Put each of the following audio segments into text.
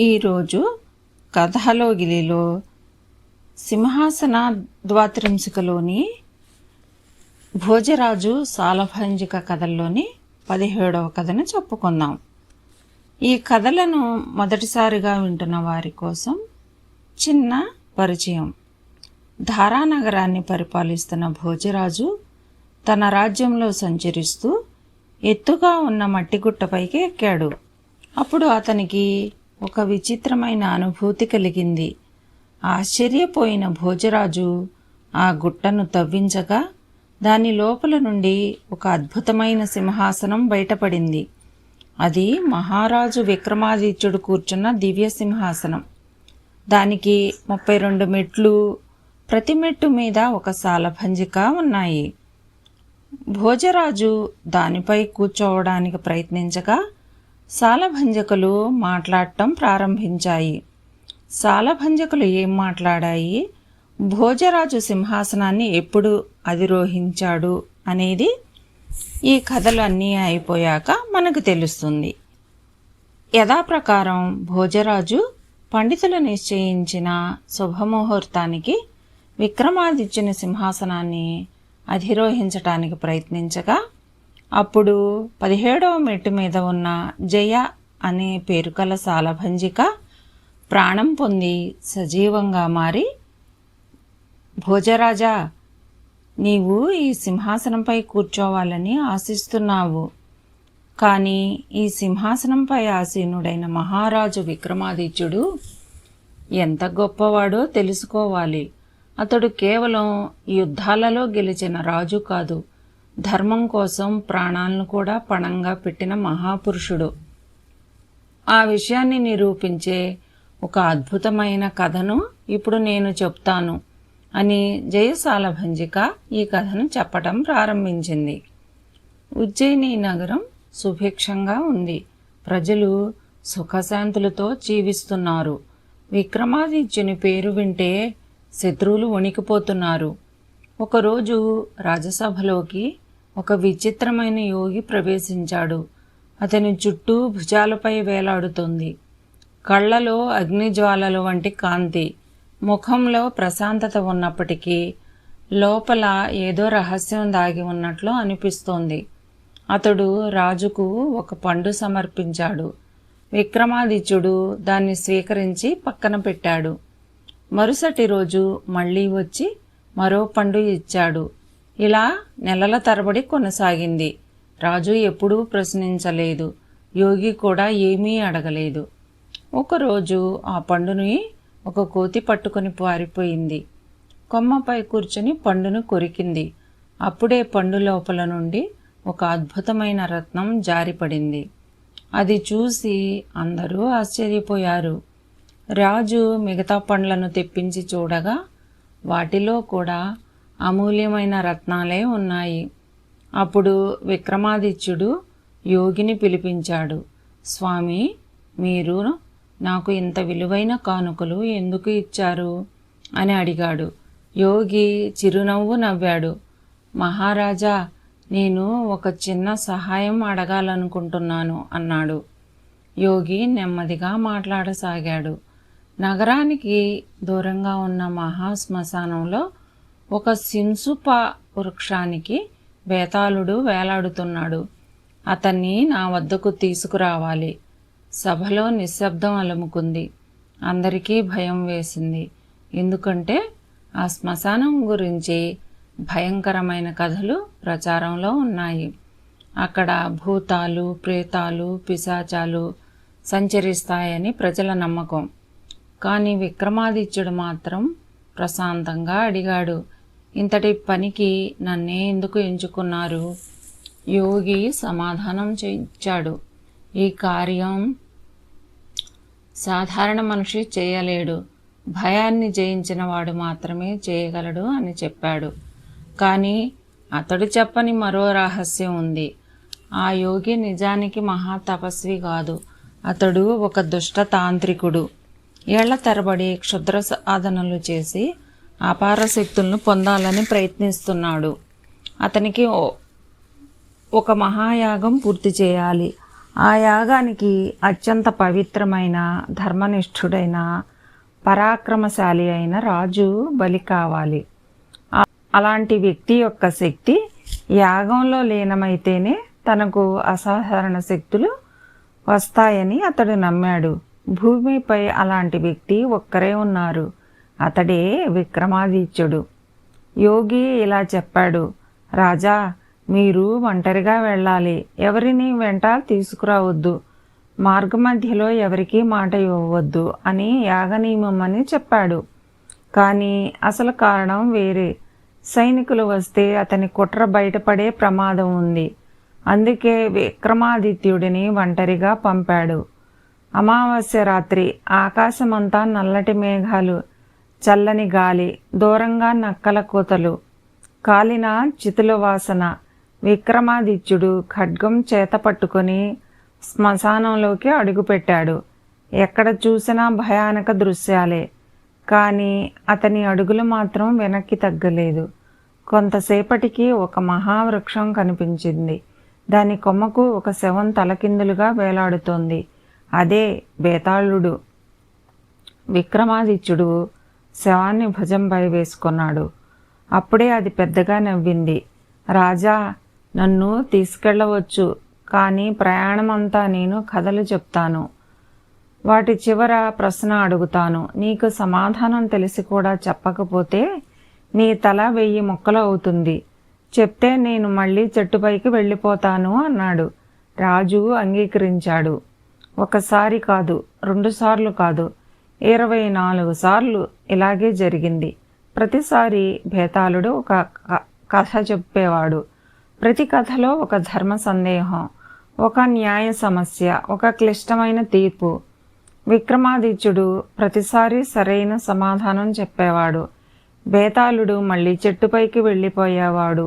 ఈరోజు కథలోగిలిలో సింహాసన ద్వాత్రింశికలోని భోజరాజు సాలభంజిక కథల్లోని 17వ కథను చెప్పుకుందాం. ఈ కథలను మొదటిసారిగా వింటున్న వారి కోసం చిన్న పరిచయం. ధారానగరాన్ని పరిపాలిస్తున్న భోజరాజు తన రాజ్యంలో సంచరిస్తూ ఎత్తుగా ఉన్న మట్టిగుట్టపైకి ఎక్కాడు. అప్పుడు అతనికి ఒక విచిత్రమైన అనుభూతి కలిగింది. ఆశ్చర్యపోయిన భోజరాజు ఆ గుట్టను తవ్వించగా దాని లోపల నుండి ఒక అద్భుతమైన సింహాసనం బయటపడింది. అది మహారాజు విక్రమాదిత్యుడు కూర్చున్న దివ్య సింహాసనం. దానికి 32 మెట్లు, ప్రతి మెట్టు మీద ఒక సాలభంజిక ఉన్నాయి. భోజరాజు దానిపై కూర్చోవడానికి ప్రయత్నించగా సాలభంజకులు మాట్లాడటం ప్రారంభించాయి. సాలభంజకులు ఏం మాట్లాడాయి, భోజరాజు సింహాసనాన్ని ఎప్పుడు అధిరోహించాడు అనేది ఈ కథలు అన్నీ అయిపోయాక మనకు తెలుస్తుంది. యథాప్రకారం భోజరాజు పండితులు నిశ్చయించిన శుభముహూర్తానికి విక్రమాదిత్యుని సింహాసనాన్ని అధిరోహించటానికి ప్రయత్నించగా అప్పుడు 17వ మెట్టు మీద ఉన్న జయ అనే పేరు కల సాలభంజిక ప్రాణం పొంది సజీవంగా మారి, భోజరాజా, నీవు ఈ సింహాసనంపై కూర్చోవాలని ఆశిస్తున్నావు. కానీ ఈ సింహాసనంపై ఆసీనుడైన మహారాజు విక్రమాదిత్యుడు ఎంత గొప్పవాడో తెలుసుకోవాలి. అతడు కేవలం యుద్ధాలలో గెలిచిన రాజు కాదు, ధర్మం కోసం ప్రాణాలను కూడా పణంగా పెట్టిన మహాపురుషుడు. ఆ విషయాన్ని నిరూపించే ఒక అద్భుతమైన కథను ఇప్పుడు నేను చెప్తాను అని జయసాలభంజిక ఈ కథను చెప్పటం ప్రారంభించింది. ఉజ్జయిని నగరం సుభిక్షంగా ఉంది. ప్రజలు సుఖశాంతులతో జీవిస్తున్నారు. విక్రమాదిత్యుని పేరు వింటే శత్రువులు వణికిపోతున్నారు. ఒకరోజు రాజసభలోకి ఒక విచిత్రమైన యోగి ప్రవేశించాడు. అతని చుట్టూ భుజాలపై వేలాడుతుంది. కళ్ళలో అగ్నిజ్వాలల వంటి కాంతి, ముఖంలో ప్రశాంతత ఉన్నప్పటికీ లోపల ఏదో రహస్యం దాగి ఉన్నట్లు అనిపిస్తోంది. అతడు రాజుకు ఒక పండు సమర్పించాడు. విక్రమాదిత్యుడు దాన్ని స్వీకరించి పక్కన పెట్టాడు. మరుసటి రోజు మళ్ళీ వచ్చి మరో పండు ఇచ్చాడు. ఇలా నెలల తరబడి కొనసాగింది. రాజు ఎప్పుడూ ప్రశ్నించలేదు, యోగి కూడా ఏమీ అడగలేదు. ఒకరోజు ఆ పండుని ఒక కోతి పట్టుకొని పారిపోయింది. కొమ్మపై కూర్చుని పండును కొరికింది. అప్పుడే పండు లోపల నుండి ఒక అద్భుతమైన రత్నం జారిపడింది. అది చూసి అందరూ ఆశ్చర్యపోయారు. రాజు మిగతా పండ్లను తెప్పించి చూడగా వాటిలో కూడా అమూల్యమైన రత్నాలే ఉన్నాయి. అప్పుడు విక్రమాదిత్యుడు యోగిని పిలిపించాడు. స్వామి, మీరు నాకు ఇంత విలువైన కానుకలు ఎందుకు ఇచ్చారు అని అడిగాడు. యోగి చిరునవ్వు నవ్వాడు. మహారాజా, నేను ఒక చిన్న సహాయం అడగాలనుకుంటున్నాను అన్నాడు. యోగి నెమ్మదిగా మాట్లాడసాగాడు. నగరానికి దూరంగా ఉన్న మహాశ్మశానంలో ఒక సింసుప వృక్షానికి బేతాళుడు వేలాడుతున్నాడు. అతన్ని నా వద్దకు తీసుకురావాలి. సభలో నిశ్శబ్దం అలుముకుంది. అందరికీ భయం వేసింది. ఎందుకంటే ఆ శ్మశానం గురించి భయంకరమైన కథలు ప్రచారంలో ఉన్నాయి. అక్కడ భూతాలు, ప్రేతాలు, పిశాచాలు సంచరిస్తాయని ప్రజల నమ్మకం. కానీ విక్రమాదిత్యుడు మాత్రం ప్రశాంతంగా అడిగాడు, ఇంతటి పనికి నన్నే ఎందుకు ఎంచుకున్నారు? యోగి సమాధానం ఇచ్చాడు. ఈ కార్యం సాధారణ మనిషి చేయలేడు, భయాన్ని జయించిన వాడు మాత్రమే చేయగలడు అని చెప్పాడు. కానీ అతడు చెప్పని మరో రహస్యం ఉంది. ఆ యోగి నిజానికి మహాతపస్వి కాదు. అతడు ఒక దుష్ట తాంత్రికుడు. ఏళ్ల తరబడి క్షుద్ర సాధనలు చేసి అపార శక్తులను పొందాలని ప్రయత్నిస్తున్నాడు. అతనికి ఒక మహాయాగం పూర్తి చేయాలి. ఆ యాగానికి అత్యంత పవిత్రమైన, ధర్మనిష్ఠుడైన, పరాక్రమశాలి అయిన రాజు బలి కావాలి. అలాంటి వ్యక్తి యొక్క శక్తి యాగంలో లీనమైతేనే తనకు అసాధారణ శక్తులు వస్తాయని అతడు నమ్మాడు. భూమిపై అలాంటి వ్యక్తి ఒక్కరే ఉన్నారు. అతడే విక్రమాదిత్యుడు. యోగి ఇలా చెప్పాడు, రాజా, మీరు ఒంటరిగా వెళ్ళాలి. ఎవరిని వెంట తీసుకురావద్దు. మార్గమధ్యలో ఎవరికీ మాట ఇవ్వవద్దు అని యాగనియమని చెప్పాడు. కానీ అసలు కారణం వేరే. సైనికులు వస్తే అతని కుట్ర బయటపడే ప్రమాదం ఉంది. అందుకే విక్రమాదిత్యుడిని ఒంటరిగా పంపాడు. అమావాస్య రాత్రి ఆకాశమంతా నల్లటి మేఘాలు, చల్లని గాలి, దూరంగా నక్కల కూతలు, కాలిన చితుల వాసన. విక్రమాదిత్యుడు ఖడ్గం చేత పట్టుకొని శ్మశానంలోకి అడుగుపెట్టాడు. ఎక్కడ చూసినా భయానక దృశ్యాలే. కానీ అతని అడుగులు మాత్రం వెనక్కి తగ్గలేదు. కొంతసేపటికి ఒక మహావృక్షం కనిపించింది. దాని కొమ్మకు ఒక శవం తలకిందులుగా వేలాడుతోంది. అదే బేతాళుడు. విక్రమాదిత్యుడు శవాన్ని భుజంపై వేసుకున్నాడు. అప్పుడే అది పెద్దగా నవ్వింది. రాజా, నన్ను తీసుకెళ్ళవచ్చు, కానీ ప్రయాణమంతా నేను కథలు చెప్తాను. వాటి చివర ప్రశ్న అడుగుతాను. నీకు సమాధానం తెలిసి కూడా చెప్పకపోతే నీ తల 1000 ముక్కలు అవుతుంది. చెప్తే నేను మళ్ళీ చెట్టుపైకి వెళ్ళిపోతాను అన్నాడు. రాజు అంగీకరించాడు. ఒకసారి కాదు, 2 సార్లు కాదు, 24 సార్లు ఇలాగే జరిగింది. ప్రతిసారి బేతాళుడు ఒక కథ చెప్పేవాడు. ప్రతి కథలో ఒక ధర్మ సందేహం, ఒక న్యాయ సమస్య, ఒక క్లిష్టమైన తీర్పు. విక్రమాదిత్యుడు ప్రతిసారి సరైన సమాధానం చెప్పేవాడు. బేతాళుడు మళ్ళీ చెట్టుపైకి వెళ్ళిపోయేవాడు.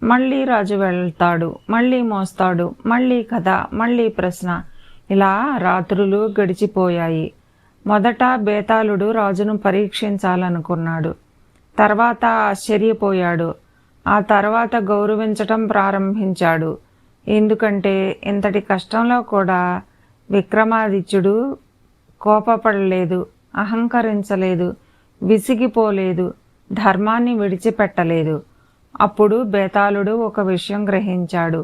మళ్ళీ రాజు వెళ్తాడు, మళ్ళీ మోస్తాడు, మళ్ళీ కథ, మళ్ళీ ప్రశ్న. ఇలా రాత్రులు గడిచిపోయాయి. మొదట బేతాళుడు రాజును పరీక్షించాలనుకున్నాడు. తర్వాత ఆశ్చర్యపోయాడు. ఆ తర్వాత గౌరవించటం ప్రారంభించాడు. ఎందుకంటే ఇంతటి కష్టంలో కూడా విక్రమాదిత్యుడు కోపపడలేదు, అహంకరించలేదు, విసిగిపోలేదు, ధర్మాన్ని విడిచిపెట్టలేదు. అప్పుడు బేతాళుడు ఒక విషయం గ్రహించాడు.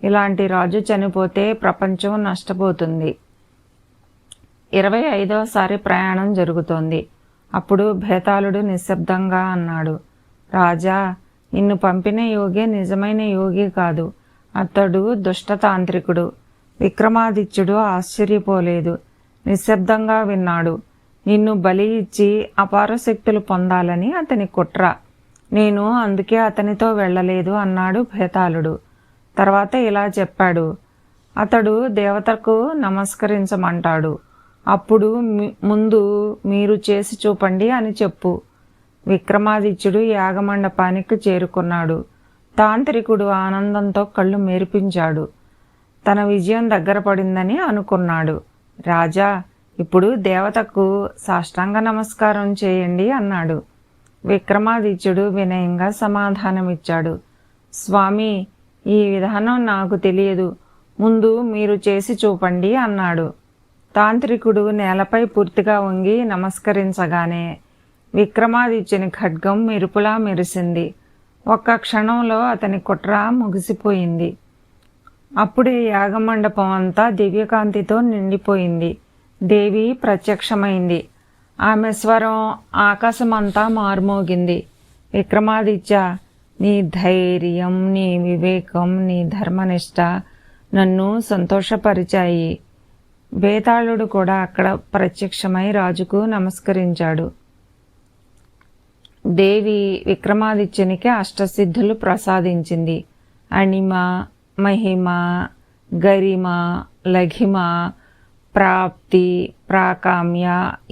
ఇలాంటి రాజు చనిపోతే ప్రపంచం నష్టపోతుంది. 25వసారి ప్రయాణం జరుగుతోంది. అప్పుడు బేతాళుడు నిశ్శబ్దంగా అన్నాడు, రాజా, నిన్ను పంపిన యోగి నిజమైన యోగి కాదు. అతడు దుష్టతాంత్రికుడు. విక్రమాదిత్యుడు ఆశ్చర్యపోలేదు, నిశ్శబ్దంగా విన్నాడు. నిన్ను బలి ఇచ్చి అపార శక్తులు పొందాలని అతని కుట్ర. నేను అందుకే అతనితో వెళ్ళలేదు అన్నాడు బేతాళుడు. తర్వాత ఇలా చెప్పాడు, అతడు దేవతకు నమస్కరించమంటాడు. అప్పుడు ముందు మీరు చేసి చూపండి అని చెప్పు. విక్రమాదిత్యుడు యాగమండపానికి చేరుకున్నాడు. తాంత్రికుడు ఆనందంతో కళ్ళు మెరిపించాడు. తన విజయం దగ్గర పడిందని అనుకున్నాడు. రాజా, ఇప్పుడు దేవతకు సాష్టాంగ నమస్కారం చేయండి అన్నాడు. విక్రమాదిత్యుడు వినయంగా సమాధానమిచ్చాడు. స్వామి, ఈ విధానం నాకు తెలియదు. ముందు మీరు చేసి చూపండి అన్నాడు. తాంత్రికుడు నేలపై పూర్తిగా వంగి నమస్కరించగానే విక్రమాదిత్యుని ఖడ్గం మెరుపులా మెరిసింది. ఒక్క క్షణంలో అతని కుట్ర ముగిసిపోయింది. అప్పుడే యాగమండపం అంతా దివ్యకాంతితో నిండిపోయింది. దేవి ప్రత్యక్షమైంది. ఆమె స్వరం ఆకాశమంతా మారుమోగింది. విక్రమాదిత్య, నీ ధైర్యం, నీ వివేకం, నీ ధర్మనిష్ట నన్ను సంతోషపరిచాయి. బేతాళుడు కూడా అక్కడ ప్రత్యక్షమై రాజుకు నమస్కరించాడు. దేవి విక్రమాదిత్యునికి అష్టసిద్ధులు ప్రసాదించింది. అణిమ, మహిమ, గరిమ, లఘిమ, ప్రాప్తి, ప్రాకామ్య,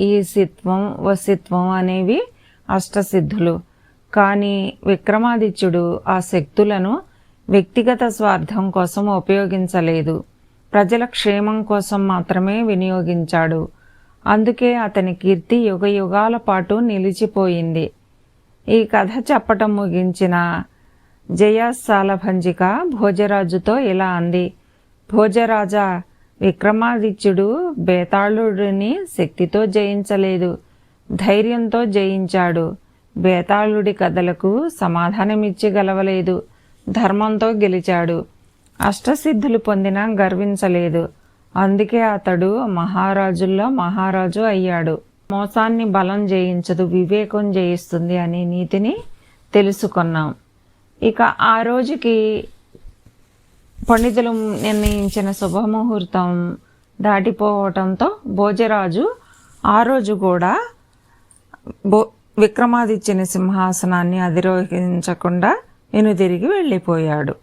ఈసిత్వం, వసిత్వం అనేవి అష్టసిద్ధులు. కానీ విక్రమాదిత్యుడు ఆ శక్తులను వ్యక్తిగత స్వార్థం కోసం ఉపయోగించలేదు. ప్రజల క్షేమం కోసం మాత్రమే వినియోగించాడు. అందుకే అతని కీర్తి యుగయుగాల పాటు నిలిచిపోయింది. ఈ కథ చెప్పటం ముగించిన జయ సాలభంజిక భోజరాజుతో ఇలా అంది, భోజరాజా, విక్రమాదిత్యుడు బేతాళుడిని శక్తితో జయించలేదు, ధైర్యంతో జయించాడు. బేతాళుడి కథలకు సమాధానమిచ్చి గెలవలేదు, ధర్మంతో గెలిచాడు. అష్టసిద్ధులు పొందినా గర్వించలేదు, అందుకే అతడు మహారాజుల్లో మహారాజు అయ్యాడు. మోసాన్ని బలం జయించదు, వివేకం జయిస్తుంది అనే నీతిని తెలుసుకున్నాం. ఇక ఆ రోజుకి పండితులు నిర్ణయించిన శుభముహూర్తం దాటిపోవటంతో భోజరాజు ఆ రోజు కూడా విక్రమాదిత్యుని సింహాసనాన్ని అధిరోహించకుండా వెనుదిరిగి వెళ్ళిపోయాడు.